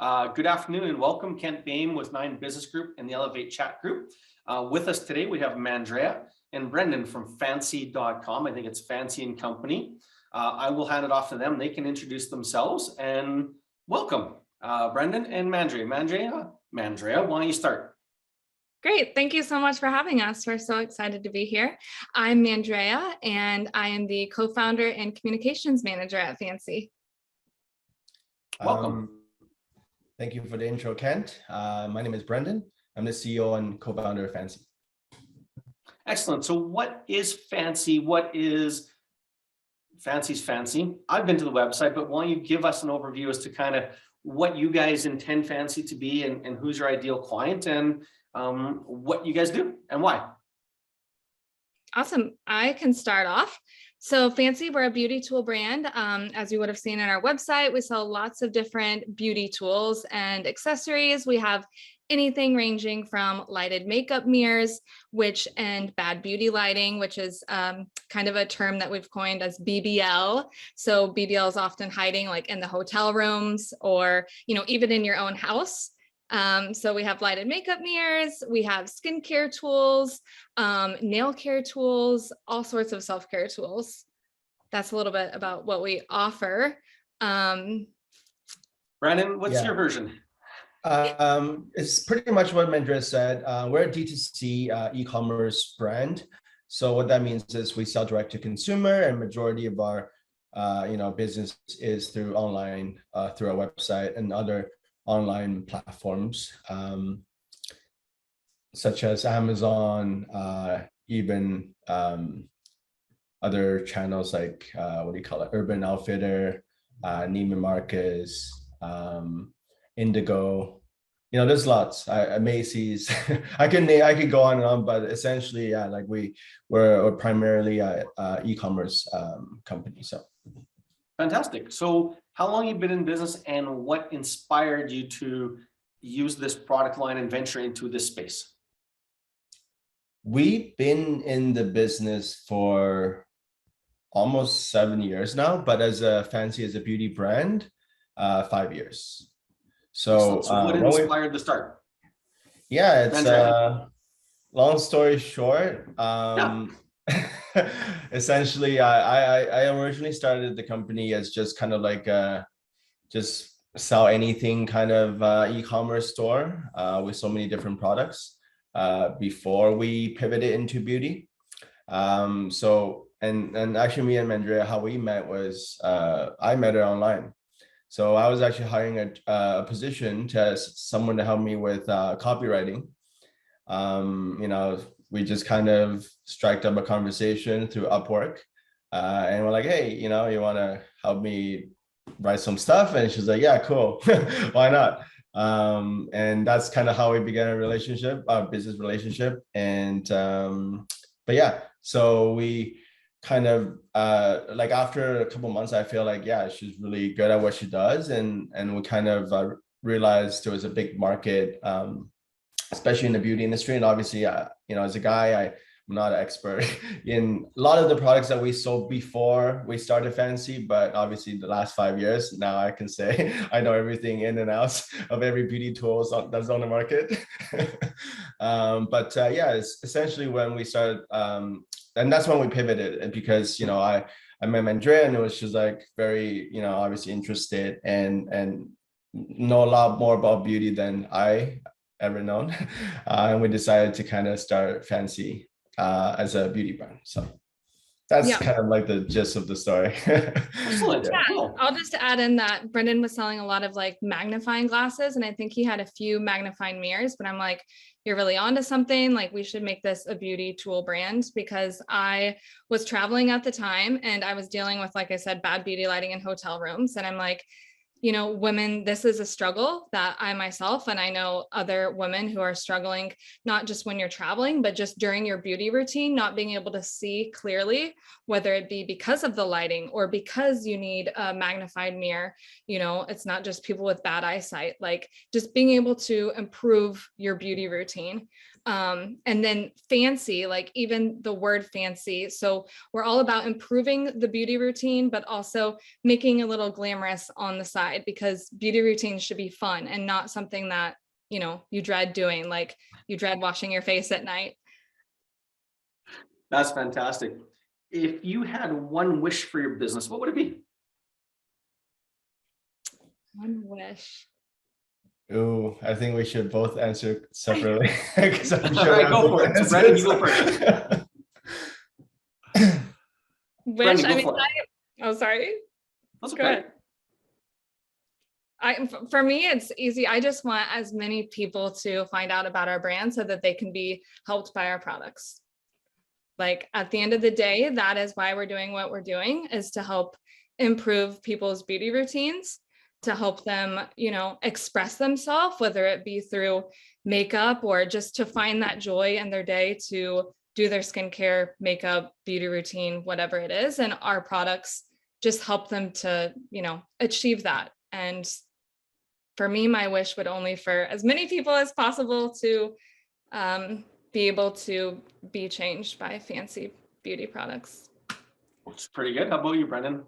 Good afternoon and welcome. Kent Boehm with 9 Business Group and the Elevate Chat Group. With us today, we have Mandrea and Brendan from Fancii.com. I think it's Fancii and Company. I will hand it off to them. They can introduce themselves and welcome, Brendan and Mandrea. Mandrea, why don't you start? Great. Thank you so much for having us. We're so excited to be here. I'm Mandrea, and I am the co-founder and communications manager at Fancii. Welcome. Thank you for the intro, Kent. My name is Brendan. I'm the CEO and co-founder of Fancii. Excellent. So what is Fancii? What is Fancii's Fancii? I've been to the website, but why don't you give us an overview as to kind of what you guys intend Fancii to be and who's your ideal client and what you guys do and why? Awesome. I can start off. So Fancii, we're a beauty tool brand. As you would have seen on our website, we sell lots of different beauty tools and accessories. We have anything ranging from lighted makeup mirrors, and bad beauty lighting, which is kind of a term that we've coined as BBL. So BBL is often hiding like in the hotel rooms or, even in your own house. So we have lighted makeup mirrors, we have skincare tools, nail care tools, all sorts of self-care tools. That's a little bit about what we offer. Brandon, what's your version? It's pretty much what Mandrea said. We're a D2C e-commerce brand. So what that means is we sell direct to consumer, and majority of our business is through online, through our website and other online platforms, such as Amazon, even other channels like Urban Outfitter, Neiman Marcus, Indigo. There's lots. Macy's. I could go on and on, but essentially, yeah, like we're primarily a e-commerce company. So fantastic. So how long have you been in business and what inspired you to use this product line and venture into this space? We've been in the business for almost 7 years now, but as a Fancii as a beauty brand, 5 years. So what inspired the start? Yeah, it's long story short. Essentially, I originally started the company as just kind of like just sell anything kind of e-commerce store with so many different products before we pivoted into beauty. So actually me and Mandrea, how we met was I met her online. So I was actually hiring a position to someone to help me with copywriting. We just kind of striked up a conversation through Upwork, and we're like, hey, you want to help me write some stuff? And she's like, yeah, cool. Why not? And that's kind of how we began a business relationship. And but yeah, so we kind of like after a couple months, I feel like, yeah, she's really good at what she does. And we kind of realized there was a big market, especially in the beauty industry. And obviously, as a guy, I'm not an expert in a lot of the products that we sold before we started Fancii, but obviously the last 5 years, now I can say I know everything in and out of every beauty tool that's on the market. Yeah, it's essentially when we started, and that's when we pivoted, because, I met Mandrea and she was like very, obviously interested and know a lot more about beauty than I ever known. And we decided to kind of start Fancii as a beauty brand. So that's kind of like the gist of the story. Excellent. Yeah. Cool. I'll just add in that Brendan was selling a lot of like magnifying glasses, and I think he had a few magnifying mirrors, but I'm like, you're really onto something. Like, we should make this a beauty tool brand, because I was traveling at the time and I was dealing with, like I said, bad beauty lighting in hotel rooms. And I'm like, women, this is a struggle that I myself, and I know other women who are struggling, not just when you're traveling, but just during your beauty routine, not being able to see clearly, whether it be because of the lighting or because you need a magnified mirror. It's not just people with bad eyesight, like just being able to improve your beauty routine. And then fancy, like even the word fancy. So we're all about improving the beauty routine, but also making a little glamorous on the side, because beauty routines should be fun and not something that, you dread doing, like you dread washing your face at night. That's fantastic. If you had one wish for your business, what would it be? One wish. Ooh, I think we should both answer separately. Because I'm All sure right, go for it. So Brendan, you go first. Wish, Brendan, go I mean, for it. oh, sorry. That's Go okay. ahead. For me, it's easy. I just want as many people to find out about our brand so that they can be helped by our products. Like at the end of the day, that is why we're doing what we're doing, is to help improve people's beauty routines, to help them, express themselves, whether it be through makeup or just to find that joy in their day to do their skincare, makeup, beauty routine, whatever it is. And our products just help them to, achieve that. And for me, my wish would only for as many people as possible to be able to be changed by fancy beauty products. It's pretty good. How about you, Brendan?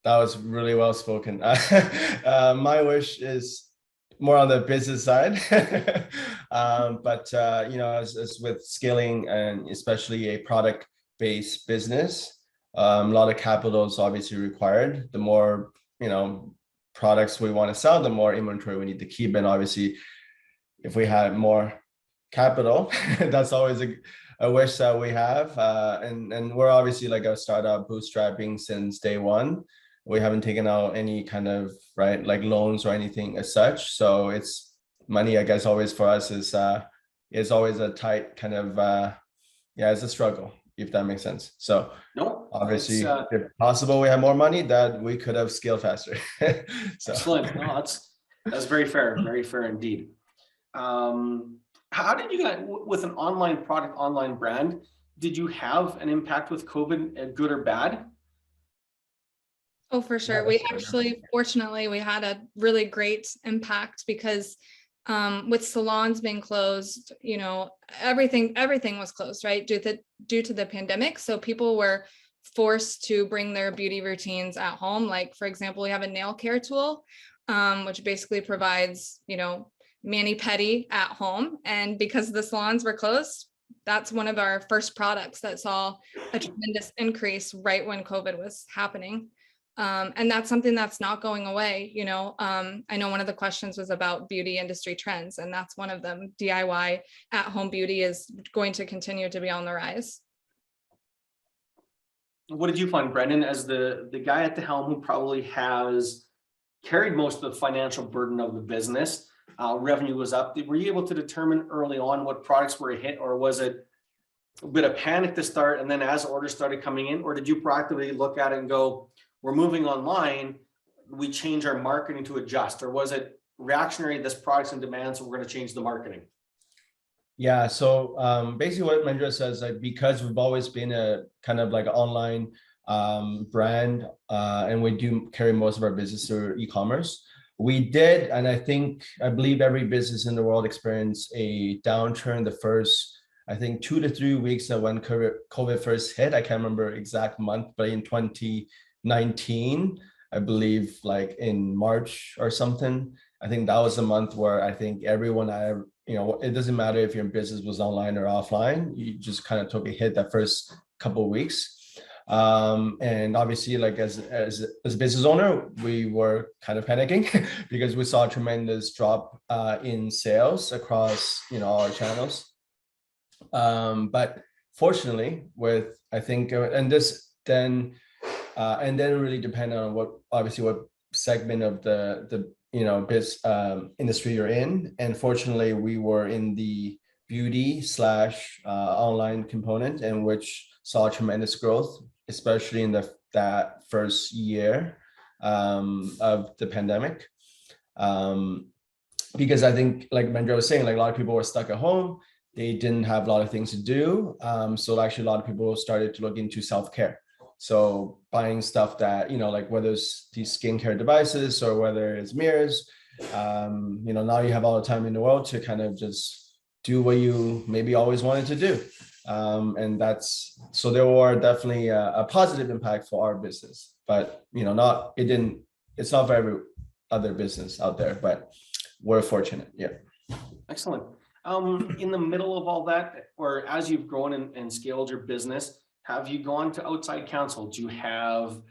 That was really well spoken. My wish is more on the business side, but as with scaling and especially a product-based business, a lot of capital is obviously required. The more products we want to sell, the more inventory we need to keep, and obviously, if we had more capital, that's always a wish that we have. And we're obviously like a startup, bootstrapping since day one. We haven't taken out any kind of like loans or anything as such. So it's money, I guess, always for us is always a tight kind of it's a struggle, if that makes sense. So no, obviously, if possible, we have more money that we could have scaled faster. So. Excellent. No, that's very fair indeed. How did you guys, with an online product, online brand, did you have an impact with COVID, good or bad? Oh, for sure. We actually, fortunately, we had a really great impact because with salons being closed, everything was closed, right? Due to the pandemic. So people were forced to bring their beauty routines at home. Like, for example, we have a nail care tool, which basically provides, mani-pedi at home. And because the salons were closed, that's one of our first products that saw a tremendous increase right when COVID was happening. And that's something that's not going away. I know one of the questions was about beauty industry trends, and that's one of them. DIY at home beauty is going to continue to be on the rise. What did you find, Brendan, as the guy at the helm who probably has carried most of the financial burden of the business? Revenue was up. Were you able to determine early on what products were a hit, or was it a bit of panic to start, and then as orders started coming in, or did you proactively look at it and go, we're moving online, we change our marketing to adjust, or was it reactionary, this product's in demand, so we're going to change the marketing? Yeah, so basically what Mandrea says, like, because we've always been a kind of like an online brand, and we do carry most of our business through e-commerce. We did, and I believe every business in the world experienced a downturn the first, I think, 2 to 3 weeks of when COVID first hit. I can't remember exact month, but in 2019, I believe, like in March or something, I think that was the month where I think everyone, it doesn't matter if your business was online or offline, you just kind of took a hit that first couple of weeks. And obviously, like as a business owner, we were kind of panicking because we saw a tremendous drop in sales across our channels. But fortunately, with I think and then really depend on what segment of the industry you're in. And fortunately, we were in the beauty / online component, and which saw tremendous growth, especially in that first year of the pandemic. Because I think, like Mandrea was saying, like a lot of people were stuck at home. They didn't have a lot of things to do. So actually a lot of people started to look into self-care. So buying stuff that, like whether it's these skincare devices or whether it's mirrors, now you have all the time in the world to kind of just do what you maybe always wanted to do. And that's, so there were definitely a positive impact for our business, but it's not for every other business out there, but we're fortunate. Yeah. Excellent. In the middle of all that, or as you've grown and scaled your business, have you gone to outside counsel? Do you have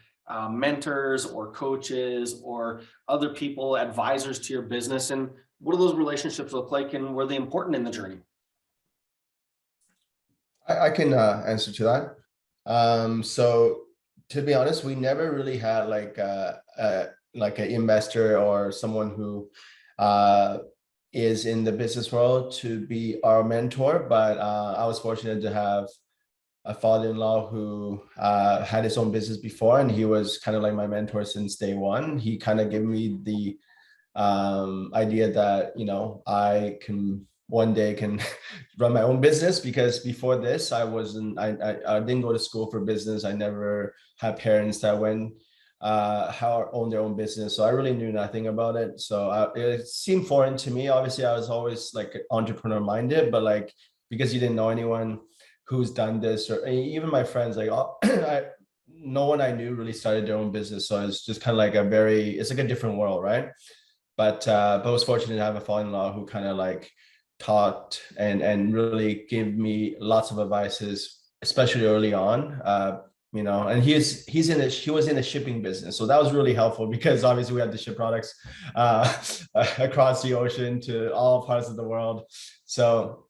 mentors or coaches or other people, advisors to your business? And what do those relationships look like, and were they important in the journey? I can answer to that. So to be honest, we never really had like an investor or someone who is in the business world to be our mentor, but I was fortunate to have a father-in-law who had his own business before, and he was kind of like my mentor since day one. He kind of gave me the idea that, I can one day can run my own business, because before this I didn't go to school for business. I never had parents that own their own business, so I really knew nothing about it. So it seemed foreign to me. Obviously I was always like entrepreneur minded, but like, because you didn't know anyone who's done this, or even my friends, like no one I knew really started their own business. So it's just kind of like it's like a different world, right? But I was fortunate to have a father-in-law who kind of like taught and really gave me lots of advices, especially early on. And he was in the shipping business, so that was really helpful, because obviously we had to ship products across the ocean to all parts of the world. So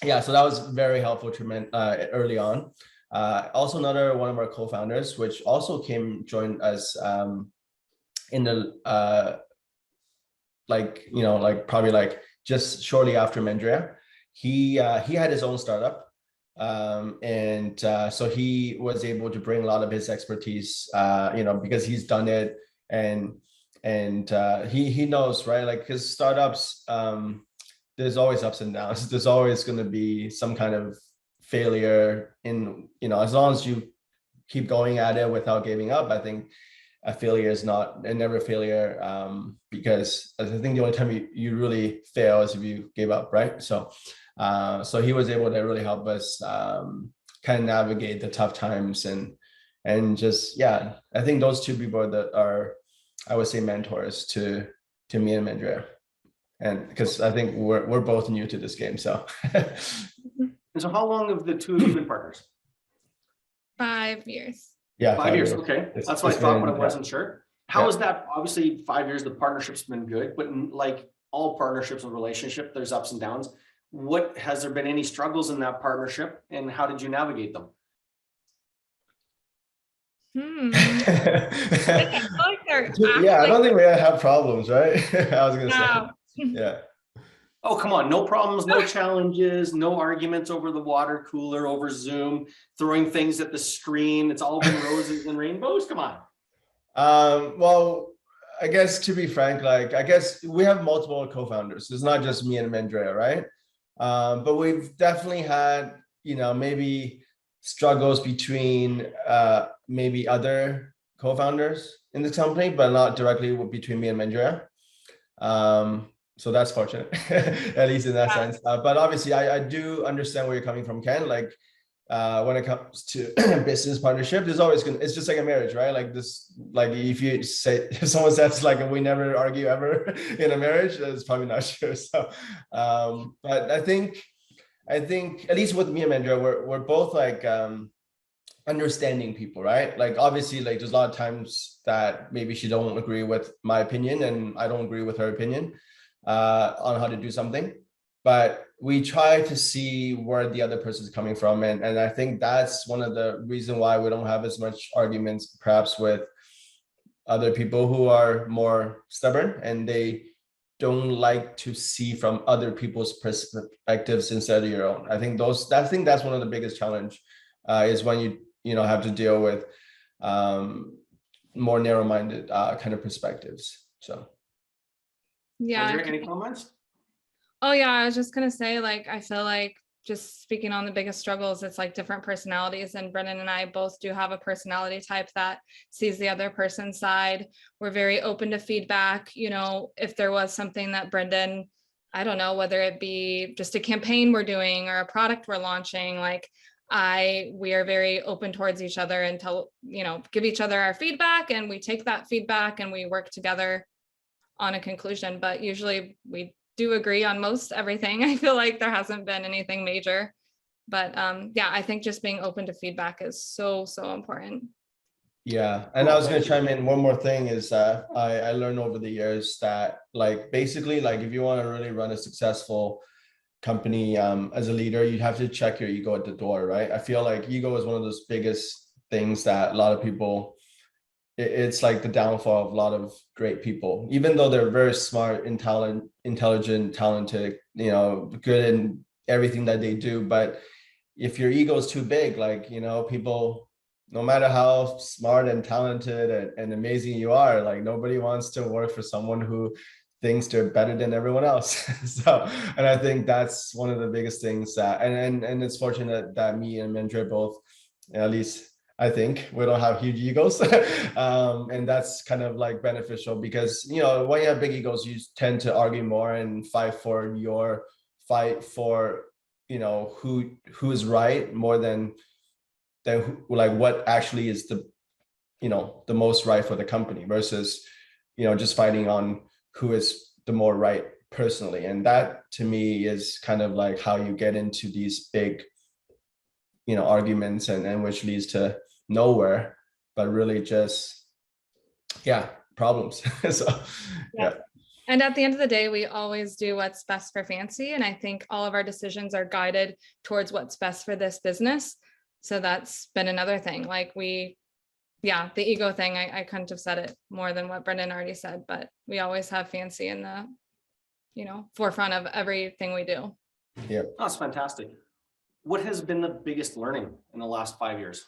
yeah, so that was very helpful early on. Also, another one of our co-founders, which also joined us in the probably like just shortly after Mandrea. He had his own startup, so he was able to bring a lot of his expertise, because he's done it, and he knows, right? Like, his startups, there's always ups and downs. There's always going to be some kind of failure as long as you keep going at it without giving up. I think a failure is never a failure, because I think the only time you really fail is if you give up, right? So he was able to really help us kind of navigate the tough times, and just, yeah, I think those two people are, I would say, mentors to me and Mandrea. And because I think we're both new to this game, so. And so how long have the two of you been partners? 5 years. Yeah, 5 years. Okay, that's what I thought, but I wasn't sure. How is that? Obviously 5 years, the partnership's been good, but like all partnerships and relationship, there's ups and downs. Has there been any struggles in that partnership, and how did you navigate them? Yeah, I don't think we have problems, right? I was gonna say, yeah. Oh, come on. No problems, no challenges, no arguments over the water cooler, over Zoom, throwing things at the screen. It's all been roses and rainbows. Come on. Well, I guess, to be frank, like, I guess we have multiple co-founders. It's not just me and Mandrea, right? But we've definitely had, maybe struggles between maybe other co-founders in the company, but not directly between me and Mandrea. So that's fortunate, at least in that sense. But obviously, I do understand where you're coming from, Ken. Like, when it comes to business partnership, there's always it's just like a marriage, right? Like this, like if someone says like we never argue ever in a marriage, that's probably not true. So, but I think at least with me and Mandrea, we're both like understanding people, right? Like, obviously, like, there's a lot of times that maybe she don't agree with my opinion and I don't agree with her opinion on how to do something, but we try to see where the other person is coming from, and I think that's one of the reasons why we don't have as much arguments perhaps with other people who are more stubborn and they don't like to see from other people's perspectives instead of your own. I think that's one of the biggest challenge is when you have to deal with more narrow-minded kind of perspectives. So yeah. Any comments? Oh yeah, I was just gonna say, like, I feel like, just speaking on the biggest struggles, it's like different personalities, and Brendan and I both do have a personality type that sees the other person's side. We're very open to feedback. If there was something that Brendan I don't know, whether it be just a campaign we're doing or a product we're launching, like we are very open towards each other and give each other our feedback, and we take that feedback and we work together on a conclusion. But usually we do agree on most everything. I feel like there hasn't been anything major, but yeah, I think just being open to feedback is so, so important. Yeah, and I was going to chime in. One more thing is that I learned over the years that like basically like if you want to really run a successful company as a leader, you have to check your ego at the door, right? I feel like ego is one of those biggest things that a lot of people, it's like the downfall of a lot of great people, even though they're very smart, intelligent, talented, good in everything that they do. But if your ego is too big, like, people, no matter how smart and talented and amazing you are, like nobody wants to work for someone who thinks they're better than everyone else. And I think that's one of the biggest things that, and it's fortunate that me and Mandrea both, at least I think, we don't have huge egos. And that's kind of like beneficial because, when you have big egos, you tend to argue more and fight for who is right more than like what actually is the most right for the company versus just fighting on who is the more right personally. And that to me is kind of like how you get into these big arguments and which leads to nowhere, but really just problems. So yeah. And at the end of the day, we always do what's best for Fancii, and I think all of our decisions are guided towards what's best for this business. So that's been another thing. Like the ego thing, I couldn't have said it more than what Brendan already said, but we always have Fancii in the, forefront of everything we do. Yeah. That's fantastic. What has been the biggest learning in the last 5 years?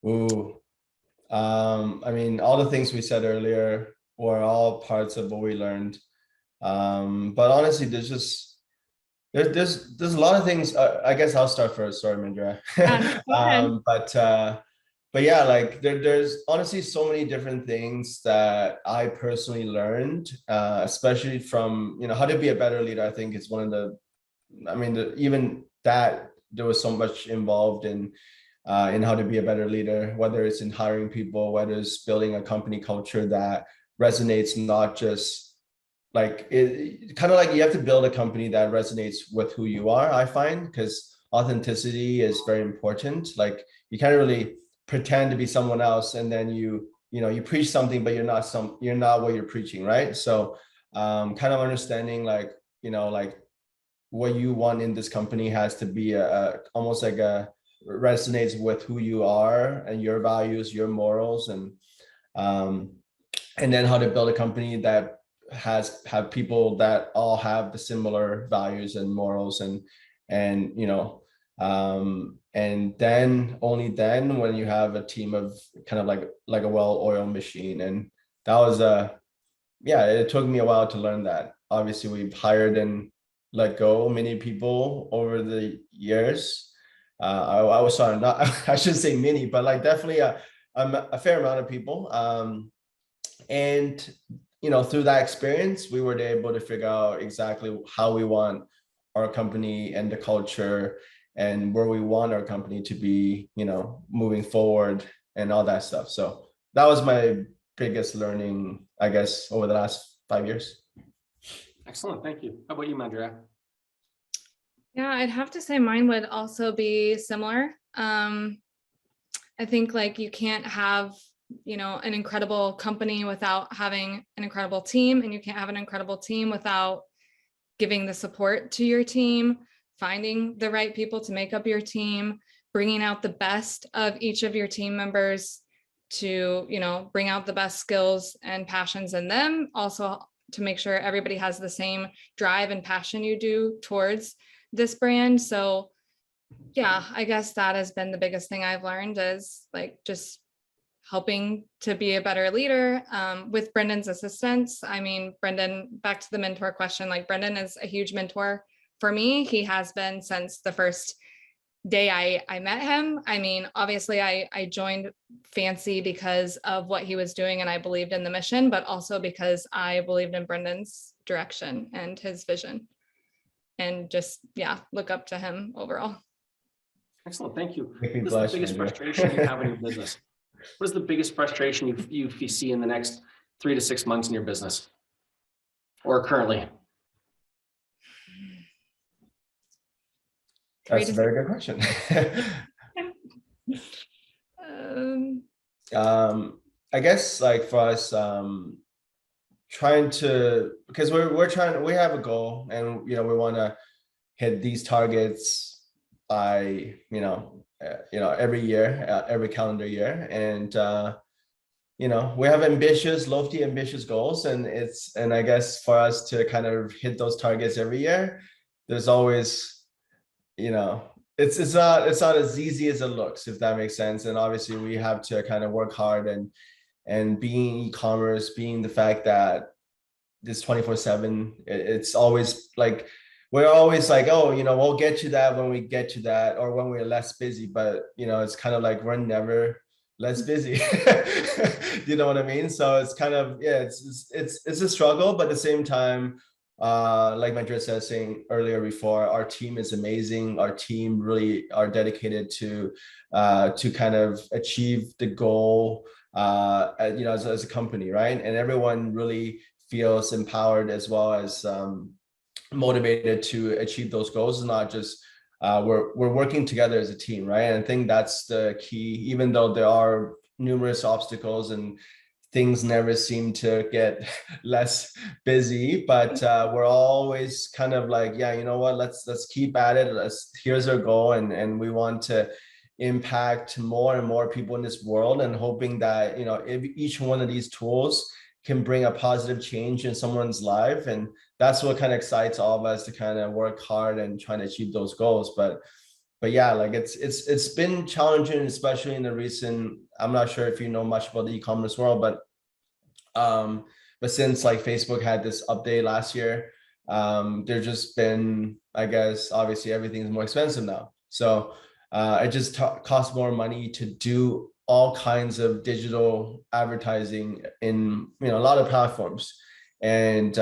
Ooh, I mean, all the things we said earlier were all parts of what we learned. But honestly, there's a lot of things. I guess I'll start first. Sorry, Mandrea. But yeah, like there's honestly so many different things that I personally learned, especially from how to be a better leader. I think it's one of the, even that there was so much involved in how to be a better leader, whether it's in hiring people, whether it's building a company culture that resonates, not just like it kind of like you have to build a company that resonates with who you are, I find, because authenticity is very important. Like you can't really pretend to be someone else and then you preach something, but you're not what you're preaching, right? So kind of understanding like what you want in this company has to be almost like resonates with who you are and your values, your morals, and then how to build a company that have people that all have the similar values and morals and then only then when you have a team of kind of like a well-oiled machine. And that was it took me a while to learn that. Obviously we've hired and let go many people over the years. I was sorry, not I shouldn't say many, but like definitely a fair amount of people. And through that experience, we were able to figure out exactly how we want our company and the culture and where we want our company to be, moving forward and all that stuff. So that was my biggest learning, I guess, over the last 5 years. Excellent. Thank you. How about you, Mandrea? Yeah, I'd have to say mine would also be similar. I think like you can't have, an incredible company without having an incredible team, and you can't have an incredible team without giving the support to your team, finding the right people to make up your team, bringing out the best of each of your team members to, bring out the best skills and passions in them. Also to make sure everybody has the same drive and passion you do towards this brand. So yeah, I guess that has been the biggest thing I've learned is like just helping to be a better leader with Brendan's assistance. I mean, Brendan, back to the mentor question, like Brendan is a huge mentor for me. He has been since the first day I met him. I mean, obviously I joined Fancii because of what he was doing and I believed in the mission, but also because I believed in Brendan's direction and his vision, and just, yeah, look up to him overall. Excellent. Thank you. Make me What is the blush, biggest Mandrea. frustration you have in your business? What is the biggest frustration you see in the next 3 to 6 months in your business or currently? That's a very good question. I guess like for us, trying to, because we have a goal, and we want to hit these targets by every year, every calendar year, and we have lofty ambitious goals, and I guess for us to kind of hit those targets every year, there's always it's not as easy as it looks, if that makes sense. And obviously we have to kind of work hard, and being e-commerce, being the fact that this 24/7, it's always like we're always like, oh, we'll get to that when we get to that, or when we're less busy. But it's kind of like we're never less busy. You know what I mean? So it's kind of, yeah, it's a struggle, but at the same time, like Mandrea said, saying earlier before, our team is amazing. Our team really are dedicated to kind of achieve the goal, as a company, right? And everyone really feels empowered, as well as motivated to achieve those goals. It's not just we're working together as a team, right? And I think that's the key. Even though there are numerous obstacles and things never seem to get less busy, but we're always kind of like, yeah, you know what, let's keep at it. Here's our goal, and we want to impact more and more people in this world, and hoping that if each one of these tools can bring a positive change in someone's life. And that's what kind of excites all of us to kind of work hard and try to achieve those goals. But yeah, like it's been challenging, especially in the recent, I'm not sure if you know much about the e-commerce world, but since like Facebook had this update last year, there's just been, I guess, obviously everything's more expensive now. So it just costs more money to do all kinds of digital advertising in a lot of platforms. And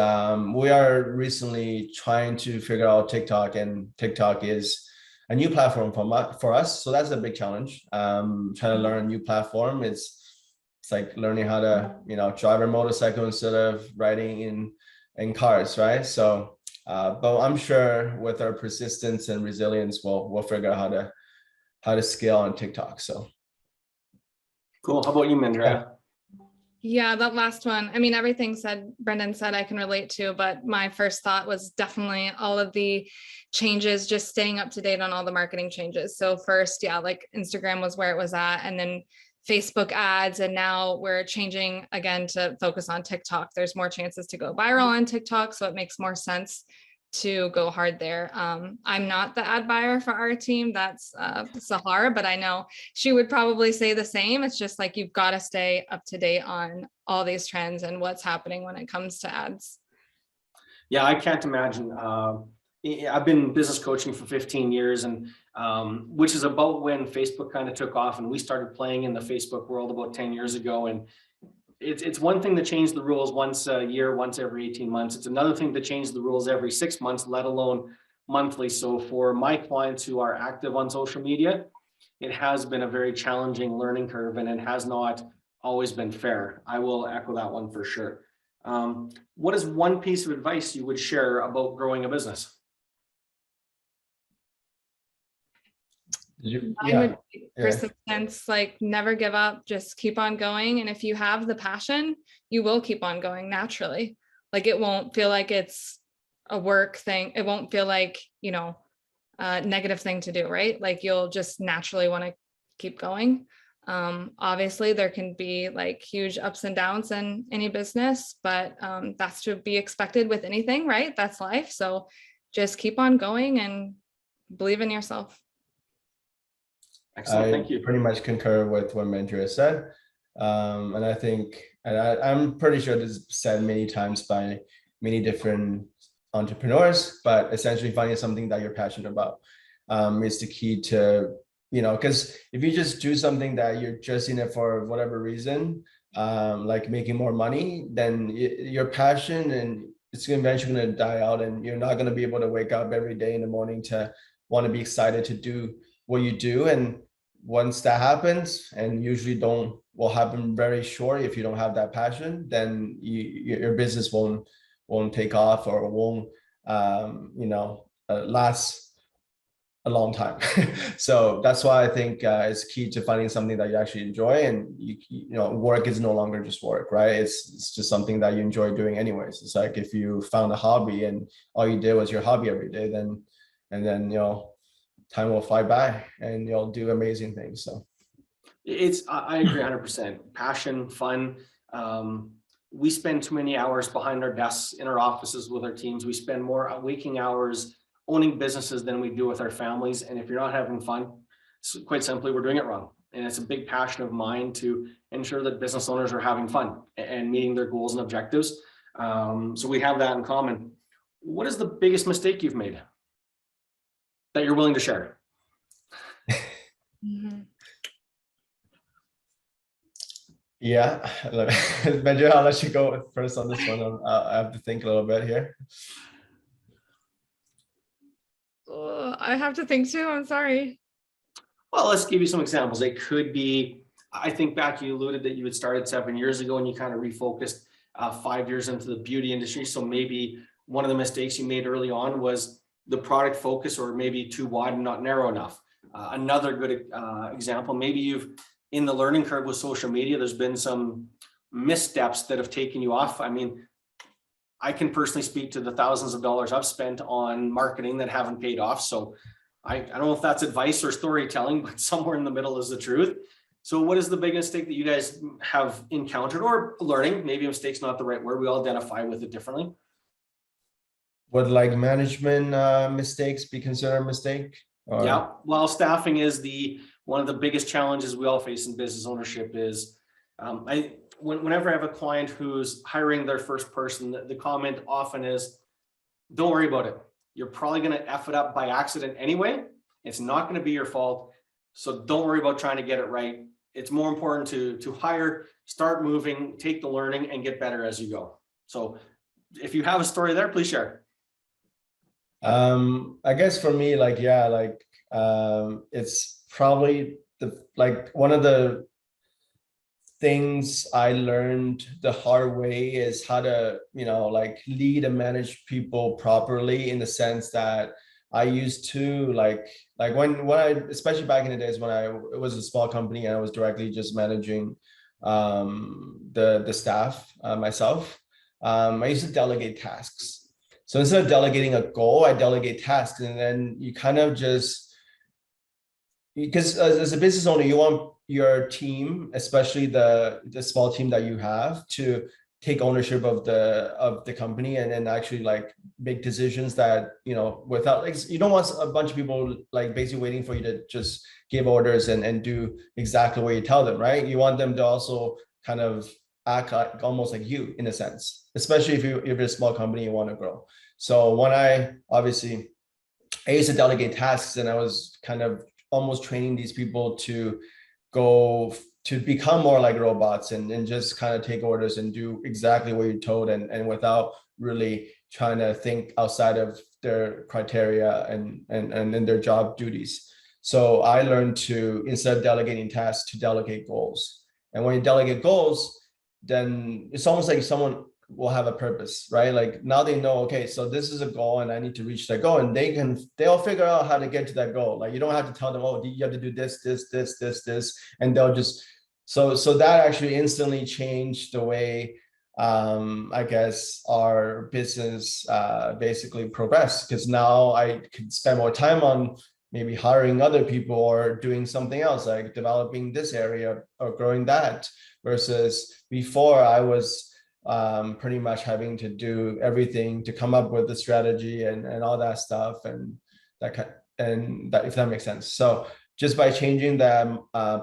we are recently trying to figure out TikTok, and TikTok is a new platform for us. So that's a big challenge. Trying to learn a new platform. It's like learning how to drive a motorcycle instead of riding in cars, right? So but I'm sure with our persistence and resilience, we'll figure out how to scale on TikTok. So cool. How about you, Mandrea? Yeah, that last one. I mean, everything Brendan said, I can relate to, but my first thought was definitely all of the changes, just staying up to date on all the marketing changes. So first, yeah, like Instagram was where it was at, and then Facebook ads, and now we're changing again to focus on TikTok. There's more chances to go viral on TikTok, so it makes more sense to go hard there. I'm not the ad buyer for our team. That's Sahar, but I know she would probably say the same. It's just like, you've got to stay up to date on all these trends and what's happening when it comes to ads. Yeah, I can't imagine. I've been business coaching for 15 years, and which is about when Facebook kind of took off, and we started playing in the Facebook world about 10 years ago. And it's one thing to change the rules once a year, once every 18 months. It's another thing to change the rules every 6 months, let alone monthly. So for my clients who are active on social media, it has been a very challenging learning curve, and it has not always been fair. I will echo that one for sure. What is one piece of advice you would share about growing a business? For instance, like, never give up, just keep on going. And if you have the passion, you will keep on going naturally. Like, it won't feel like it's a work thing. It won't feel like, a negative thing to do, right? Like, you'll just naturally want to keep going. Obviously there can be like huge ups and downs in any business, but that's to be expected with anything, right? That's life. So just keep on going and believe in yourself. Excellent. Thank you. I pretty much concur with what Mandrea said. And I think, and I'm pretty sure this is said many times by many different entrepreneurs, but essentially finding something that you're passionate about is the key to, because if you just do something that you're just in it for whatever reason, like making more money, then your passion and it's eventually going to die out, and you're not going to be able to wake up every day in the morning to want to be excited to do what you do. And once that happens, and usually will happen very short, if you don't have that passion, then your business won't take off, or won't last a long time. So that's why I think it's key to finding something that you actually enjoy, and work is no longer just work, right? It's just something that you enjoy doing anyways. It's like if you found a hobby and all you did was your hobby every day, then time will fly by and you'll do amazing things. So I agree 100%. Passion, fun. We spend too many hours behind our desks in our offices with our teams. We spend more waking hours owning businesses than we do with our families. And if you're not having fun, quite simply, we're doing it wrong. And it's a big passion of mine to ensure that business owners are having fun and meeting their goals and objectives. So we have that in common. What is the biggest mistake you've made that you're willing to share? Yeah, Mandrea, I'll let you go first on this one. I have to think a little bit here. I have to think too. I'm sorry. Well, let's give you some examples. It could be, I think back, you alluded that you had started 7 years ago and you kind of refocused 5 years into the beauty industry. So maybe one of the mistakes you made early on was the product focus, or maybe too wide and not narrow enough. Another good example, maybe in the learning curve with social media, there's been some missteps that have taken you off. I mean, I can personally speak to the thousands of dollars I've spent on marketing that haven't paid off. So I don't know if that's advice or storytelling, but somewhere in the middle is the truth. So what is the biggest mistake that you guys have encountered, or learning? Maybe mistake's not the right word. We all identify with it differently. Would like management mistakes be considered a mistake? Or? Yeah, well, staffing is one of the biggest challenges we all face in business ownership. Is whenever I have a client who's hiring their first person, the comment often is, don't worry about it. You're probably going to F it up by accident anyway. It's not going to be your fault. So don't worry about trying to get it right. It's more important to hire, start moving, take the learning, and get better as you go. So if you have a story there, please share. I guess for me, it's probably one of the things I learned the hard way is how to, lead and manage people properly, in the sense that I used to when I, especially back in the days when it was a small company and I was directly just managing the staff myself. I used to delegate tasks. So instead of delegating a goal, I delegate tasks, and then you kind of just, because as a business owner, you want your team, especially the small team that you have, to take ownership of the company, and then actually make decisions that, without, you don't want a bunch of people basically waiting for you to just give orders and do exactly what you tell them, right? You want them to also kind of act almost like you, in a sense, especially if you're a small company, you want to grow. So when I used to delegate tasks, and I was kind of almost training these people to become more like robots and just kind of take orders and do exactly what you're told, and without really trying to think outside of their criteria and their job duties. So I learned to, instead of delegating tasks, to delegate goals. And when you delegate goals, then it's almost like someone will have a purpose, right? Like now they know, okay, so this is a goal and I need to reach that goal, and they'll figure out how to get to that goal. Like you don't have to tell them, oh, you have to do this, and they'll just, so that actually instantly changed the way I guess our business basically progressed, because now I could spend more time on maybe hiring other people or doing something else, like developing this area or growing that, versus before I was pretty much having to do everything to come up with the strategy and all that stuff, and that, if that makes sense. So just by changing that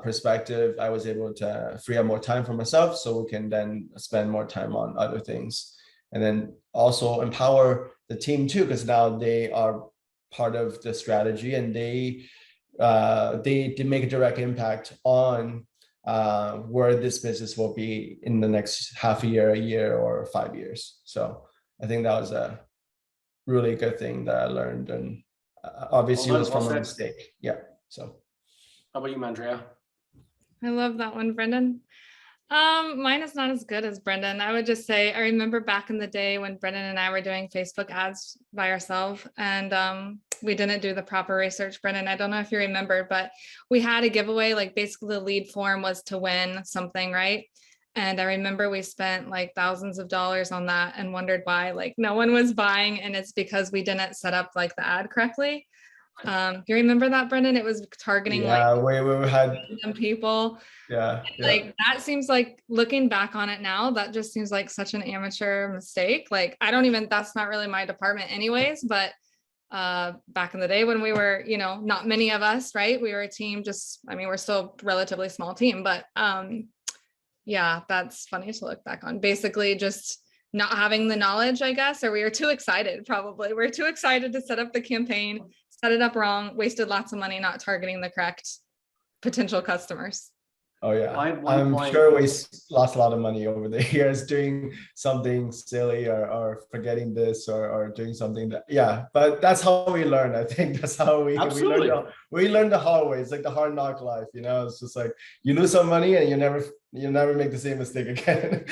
perspective, I was able to free up more time for myself, so we can then spend more time on other things, and then also empower the team too, because now they are part of the strategy, and they make a direct impact on where this business will be in the next half a year, or 5 years. So I think that was a really good thing that I learned, and obviously it was from a mistake. Yeah. So How about you, Mandrea? I love that one, Brendan. Mine is not as good as Brendan. I would just say, I remember back in the day when Brendan and I were doing Facebook ads by ourselves, and we didn't do the proper research. Brendan, I don't know if you remember, but we had a giveaway, like basically the lead form was to win something, right? And I remember we spent like thousands of dollars on that and wondered why like no one was buying, and it's because we didn't set up like the ad correctly. Do you remember that, Brendan? It was targeting like we had some people. yeah. Like that seems like, looking back on it now, that just seems like such an amateur mistake. Like I don't even, that's not really my department anyways, but back in the day when we were, you know, not many of us, right? We were a team, just, I mean, we're still a relatively small team, but yeah, that's funny to look back on. Basically just not having the knowledge, I guess, or we were too excited, probably. We're too excited to set up the campaign, set it up wrong, wasted lots of money not targeting the correct potential customers. Oh yeah, I'm sure we lost a lot of money over the years doing something silly or forgetting this or doing something that, yeah, but that's how we learn. I think that's how we learn the hard way. It's like the hard knock life, you know. It's just like you lose some money and you never make the same mistake again.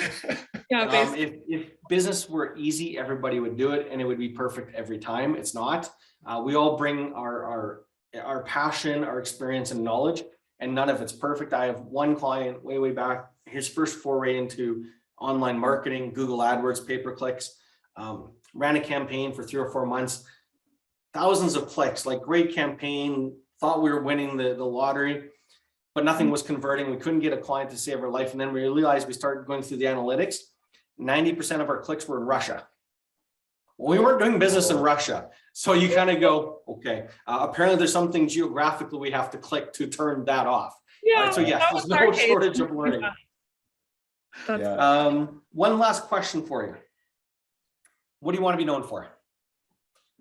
Yeah, if business were easy, everybody would do it and it would be perfect every time. It's not. We all bring our passion, our experience and knowledge, and none of it's perfect. I have one client way back, his first foray into online marketing, Google AdWords, pay-per-clicks, ran a campaign for 3 or 4 months, thousands of clicks, like great campaign, thought we were winning the lottery, but nothing was converting. We couldn't get a client to save our life. And then we realized, we started going through the analytics, 90% of our clicks were in Russia. We weren't doing business in Russia. So you kind of go, okay, apparently there's something geographically we have to click to turn that off. Yeah. So yes, there's no shortage of learning. One last question for you. What do you want to be known for?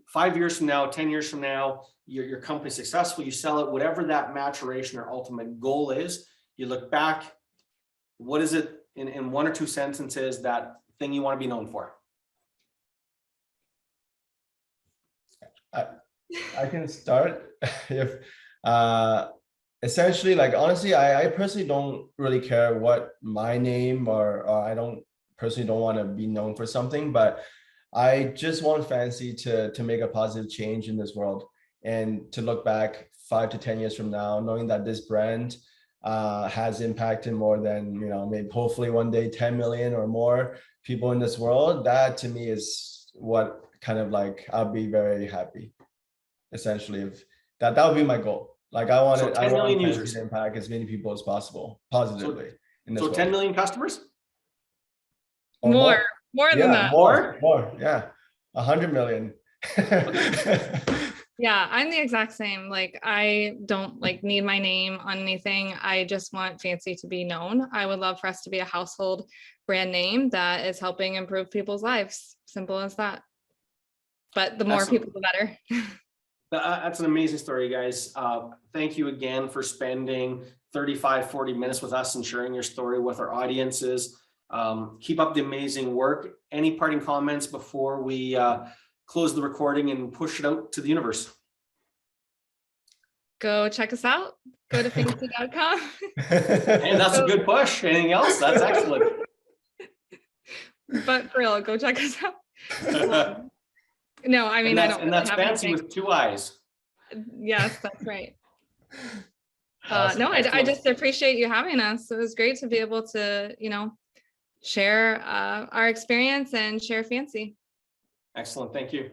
5 years from now, 10 years from now, your company's successful, you sell it, whatever that maturation or ultimate goal is, you look back, what is it in 1 or 2 sentences, that thing you want to be known for? I can start. If essentially, like, honestly, I personally don't really care what my name or I don't want to be known for something, but I just want Fancii to make a positive change in this world, and to look back 5 to 10 years from now, knowing that this brand has impacted more than, you know, maybe hopefully one day 10 million or more people in this world. That to me is what kind of like, I'll be very happy. Essentially, if that would be my goal. Like I want 10 million users to impact as many people as possible positively. So 10 million customers? More than that. More. Yeah, 100 million. Yeah, I'm the exact same. Like I don't like need my name on anything. I just want Fancii to be known. I would love for us to be a household brand name that is helping improve people's lives. Simple as that. But the more people, the better. That's an amazing story, guys. Thank you again for spending 35-40 minutes with us and sharing your story with our audiences. Keep up the amazing work. Any parting comments before we close the recording and push it out to the universe? Go check us out. Go to Fancii.com. And that's a good push. Anything else? That's excellent. But for real, go check us out. No, I mean, I don't. And that's Fancii with 2 eyes. Yes, that's right. Awesome. No, I just appreciate you having us. It was great to be able to, you know, share our experience and share Fancii. Excellent. Thank you.